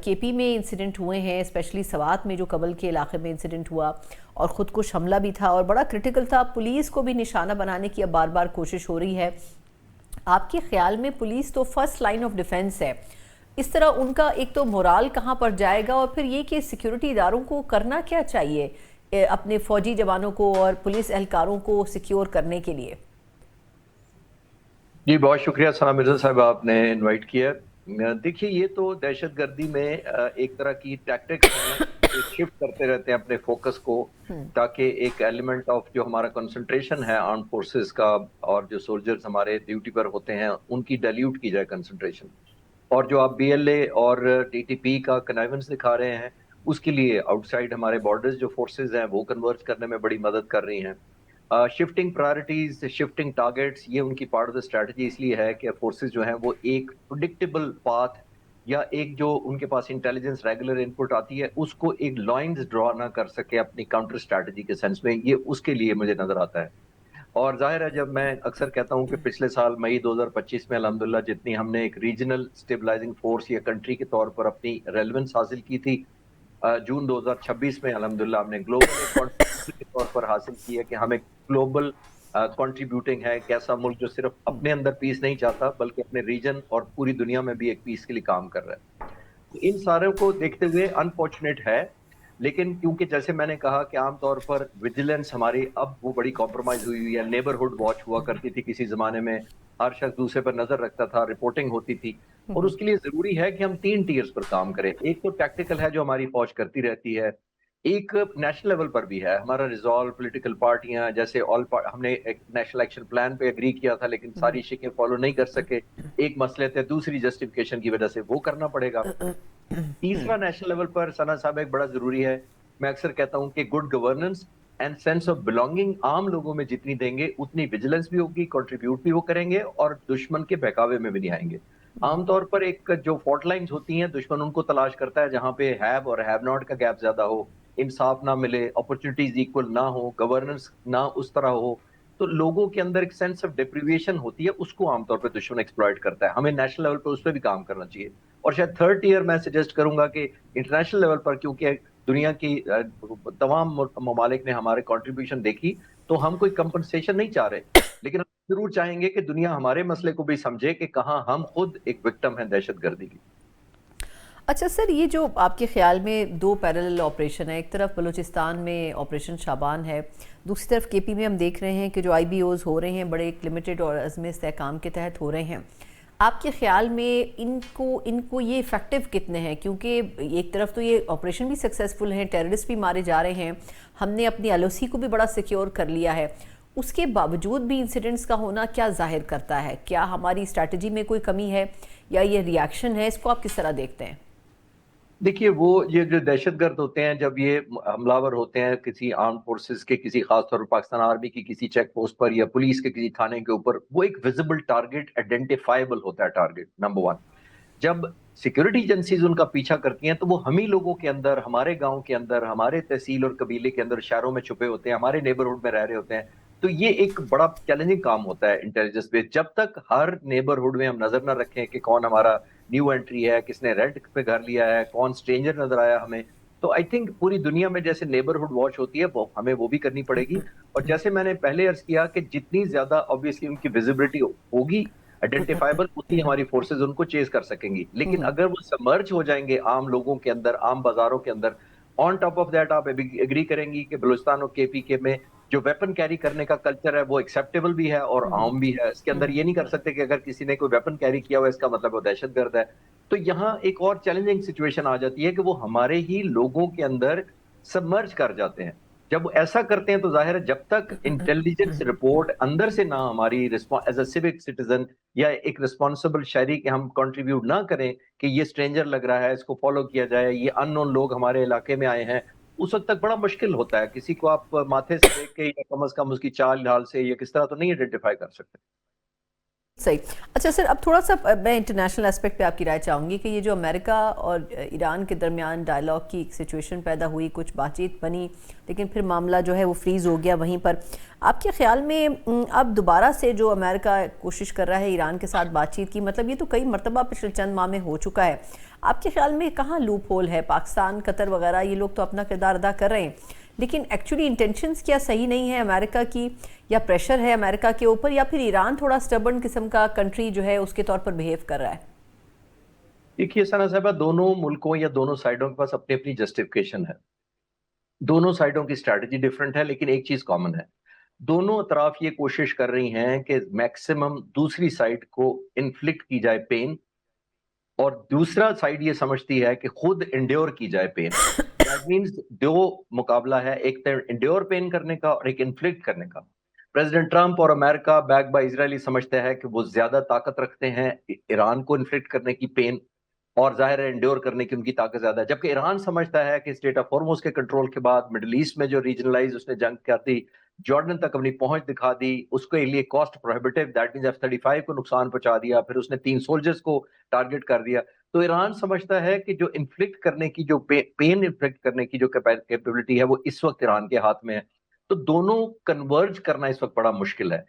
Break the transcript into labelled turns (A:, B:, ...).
A: KP में incident हुए हैं, स्पेशली सवात में जो कबल के इलाके में इंसिडेंट हुआ और खुदकुश हमला भी था और बड़ा क्रिटिकल था, पुलिस को भी निशाना बनाने की अब बार बार कोशिश हो रही है। आपके ख्याल में पुलिस तो फर्स्ट लाइन ऑफ डिफेंस है, इस तरह उनका एक तो मोराल कहाँ पर जाएगा, और फिर ये कि सिक्योरिटी इदारों को करना क्या चाहिए अपने फौजी जवानों को और पुलिस एहलकारों को सिक्योर करने के लिए?
B: जी, बहुत शुक्रिया सना मिर्जा साहब, आपने इनवाइट किया। देखिए, ये तो दहशतगर्दी में एक तरह की टैक्टिक्स हैं, शिफ्ट करते रहते हैं अपने फोकस को, ताकि एक एलिमेंट ऑफ जो हमारा कंसंट्रेशन है आर्म फोर्सेस का और जो सोल्जर्स हमारे ड्यूटी पर होते हैं उनकी डाइल्यूट की जाए कंसंट्रेशन। और जो आप बीएलए और टीटीपी का कनाइवेंस दिखा रहे हैं, उसके लिए आउटसाइड हमारे बॉर्डर्स जो फोर्सेस हैं वो कन्वर्ज करने में बड़ी मदद कर रही हैं। शिफ्टिंग प्रायोरिटीज, शिफ्टिंग टारगेट्स, ये उनकी पार्ट ऑफ द स्ट्रेटजी इसलिए है कि फोर्सेस जो हैं वो एक प्रिडिक्टेबल पाथ या एक जो उनके पास इंटेलिजेंस रेगुलर इनपुट आती है उसको एक लाइंस ड्रॉ ना कर सके अपनी काउंटर स्ट्रेटजी के सेंस में, ये उसके लिए मुझे नजर आता है। और जाहिर है, जब मैं अक्सर कहता हूं कि पिछले साल मई 2025 में अल्हम्दुलिल्लाह जितनी हमने एक रीजनल स्टेबलाइजिंग फोर्स या कंट्री के तौर पर अपनी रेलेवेंस हासिल की थी, जून 2026 में अल्हम्दुलिल्लाह हमने ग्लोबल एक कंट्रीब्यूटर के तौर पर हासिल की है कि हम एक ग्लोबल कंट्रीब्यूटिंग है, एक ऐसा मुल्क जो सिर्फ अपने अंदर पीस नहीं चाहता बल्कि अपने रीजन और पूरी दुनिया में भी एक पीस के लिए काम कर रहा है। तो इन सारों को देखते हुए अनफॉर्चुनेट है, लेकिन क्योंकि जैसे मैंने कहा कि आमतौर पर विजिलेंस हमारी अब वो बड़ी कॉम्प्रोमाइज हुई हुई है। नेबरहुड वॉच हुआ करती थी किसी जमाने में, हर शख्स दूसरे पर नजर रखता था, रिपोर्टिंग होती थी। और उसके लिए जरूरी है कि हम 3 टीयर्स पर काम करें। एक तो टैक्टिकल है जो हमारी फौज करती रहती है, एक नेशनल लेवल पर भी है हमारा रिजॉल्व। पॉलिटिकल पार्टियां जैसे हमने एक नेशनल एक्शन प्लान पे एग्री किया था लेकिन सारी शिकें फॉलो नहीं कर सके, एक मसले थे, दूसरी जस्टिफिकेशन की वजह से वो करना पड़ेगा। तीसरा नेशनल लेवल पर सना साहब एक बड़ा जरूरी है। मैं अक्सर कहता हूं कि good governance and sense of belonging आम लोगों में जितनी देंगे उतनी विजिलेंस भी होगी, कंट्रीब्यूट भी वो करेंगे और दुश्मन के बहकावे में भी नहीं आएंगे। आमतौर पर एक जो फॉल्ट लाइंस होती हैं, दुश्मन उनको तलाश करता है जहां पे हैव और हैव नॉट का गैप ज्यादा हो, इंसाफ ना मिले, अपॉर्चुनिटीज इक्वल ना हो, गवर्नेंस ना उस तरह हो, तो लोगों के अंदर एक सेंस ऑफ डिप्रीविएशन होती है, उसको आमतौर पर दुश्मन एक्सप्लॉइट करता है। हमें नेशनल लेवल पर उस पर भी काम करना चाहिए। और शायद थर्ड ईयर मैं सजेस्ट करूंगा कि इंटरनेशनल लेवल पर, क्योंकि दुनिया की तमाम ममालिक ने हमारे कंट्रीब्यूशन देखी, तो हम कोई कंपनसेशन नहीं चाह रहे, लेकिन हम जरूर चाहेंगे कि दुनिया हमारे मसले को भी समझे कि कहाँ हम खुद एक विक्टिम हैं दहशतगर्दी की।
A: अच्छा सर, ये जो आपके ख्याल में दो पैरेलल ऑपरेशन है, एक तरफ बलूचिस्तान में ऑपरेशन शाबान है, दूसरी तरफ केपी में हम देख रहे हैं कि जो आईबीओज हो रहे हैं बड़े एक लिमिटेड और अज़्म इस्तेहकाम के तहत हो रहे हैं, आपके ख्याल में इनको ये इफ़ेक्टिव कितने हैं? क्योंकि एक तरफ तो ये ऑपरेशन भी सक्सेसफुल हैं, टेररिस्ट भी मारे जा रहे हैं, हमने अपनी एलओसी को भी बड़ा सिक्योर कर लिया है, उसके बावजूद भी इंसिडेंट्स का होना क्या जाहिर करता है? क्या हमारी स्ट्रैटेजी में कोई कमी है या ये रिएक्शन है? इसको आप किस तरह देखते हैं?
B: देखिए, वो ये जो दहशतगर्द होते हैं, जब ये हमलावर होते हैं किसी आर्म फोर्सेस के, किसी खास तौर पर पाकिस्तान आर्मी की किसी चेक पोस्ट पर या पुलिस के किसी थाने के ऊपर, वो एक विजिबल टारगेट, आइडेंटिफाइबल होता है टारगेट नंबर वन। जब सिक्योरिटी एजेंसीज उनका पीछा करती हैं तो वो हम ही लोगों के अंदर, हमारे गांव के अंदर, हमारे तहसील और कबीले के अंदर, शहरों में छुपे होते हैं, हमारे नेबरहुड में रह रहे होते हैं। तो ये एक बड़ा चैलेंजिंग काम होता है इंटेलिजेंस बेस्ड। जब तक हर नेबरहुड में हम नजर ना रखें कि कौन हमारा न्यू एंट्री है, किसने रेंट पे घर लिया है, कौन स्ट्रेंजर नजर आया हमें, तो आई थिंक पूरी दुनिया में जैसे नेबरहुड वॉच होती है वो हमें वो भी करनी पड़ेगी। और जैसे मैंने पहले अर्ज किया कि जितनी ज्यादा ऑब्वियसली उनकी विजिबिलिटी होगी, आइडेंटिफाइबल, उतनी हमारी फोर्सेस उनको चेज कर सकेंगी। लेकिन अगर वो सबमर्ज हो जाएंगे आम लोगों के अंदर, आम बाजारों के अंदर, ऑन टॉप ऑफ दैट आप एग्री करेंगी कि बलूचिस्तान और केपी के में जो वेपन कैरी करने का कल्चर है वो एक्सेप्टेबल भी है और आम भी है। इसके अंदर ये नहीं कर सकते कि अगर किसी ने कोई वेपन कैरी किया हुआ इसका मतलब वो दहशतगर्द है। तो यहाँ एक और चैलेंजिंग सिचुएशन आ जाती है कि वो हमारे ही लोगों के अंदर सबमर्ज कर जाते हैं। जब वो ऐसा करते हैं तो जाहिर है जब तक इंटेलिजेंस रिपोर्ट अंदर से ना हमारी एज अ सिविक सिटीजन या एक रिस्पॉन्सिबल शहरी के हम कंट्रीब्यूट ना करें कि ये स्ट्रेंजर लग रहा है, इसको फॉलो किया जाए, ये अननोन लोग हमारे इलाके में आए हैं, उस वक्त तक बड़ा मुश्किल होता है। किसी को आप माथे से देख के या कम से कम उसकी चाल ढाल से या किस तरह तो नहीं आइडेंटिफाई कर सकते।
A: सही। अच्छा सर, अब थोड़ा सा मैं इंटरनेशनल एस्पेक्ट पे आपकी राय चाहूँगी कि ये जो अमेरिका और ईरान के दरमियान डायलॉग की एक सिचुएशन पैदा हुई, कुछ बातचीत बनी, लेकिन फिर मामला जो है वो फ्रीज़ हो गया वहीं पर। आपके ख्याल में अब दोबारा से जो अमेरिका कोशिश कर रहा है ईरान के साथ बातचीत की, मतलब ये तो कई मरतबा पिछले चंद माह में हो चुका है, आपके ख्याल में कहाँ लूप होल है? पाकिस्तान, कतर वगैरह ये लोग तो अपना किरदार अदा कर रहे हैं, लेकिन एक्चुअली इंटेंशंस क्या सही नहीं है अमेरिका की, या प्रेशर है अमेरिका के ऊपर, या फिर ईरान थोड़ा स्टबर्न किस्म का कंट्री जो है उसके तौर पर बिहेव कर रहा है?
B: देखिए सना साहबा, दोनों मुल्कों या दोनों साइडों के पास अपनी अपनी जस्टिफिकेशन है। दोनों साइडों की स्ट्रैटेजी डिफरेंट है, लेकिन एक चीज कॉमन है। दोनों तरफ ये कोशिश कर रही हैं कि मैक्सिमम दूसरी साइड को इन्फ्लिक्ट की जाए पेन, और दूसरा साइड ये समझती है कि खुद इंड्योर की जाए पेन। दैट मींस दो मुकाबला है, एक तो इंड्योर पेन करने का और एक इन्फ्लिक्ट करने का। प्रेसिडेंट ट्रंप और अमेरिका बैक बाय इजरायली समझते हैं कि वो ज्यादा ताकत रखते हैं ईरान को इन्फ्लिक्ट करने की पेन, और जाहिर है इंड्योर करने की उनकी ताकत ज्यादा है। जबकि ईरान समझता है कि स्टेट ऑफ हॉर्मुज के कंट्रोल के बाद मिडिल ईस्ट में जो रीजनलाइज उसने जंग कर दी, जॉर्डन तक अपनी पहुंच दिखा दी, उसके लिए cost prohibitive, that means F-35 को नुकसान पहुंचा दिया, फिर उसने 3 सोल्जर्स को टारगेट कर दिया। तो ईरान समझता है कि जो इन्फ्लिक्ट करने की, जो पेन इन्फ्लिक्ट करने की जो कैपेबिलिटी है, वो इस वक्त ईरान के हाथ में है। तो दोनों कन्वर्ज करना इस वक्त बड़ा मुश्किल है।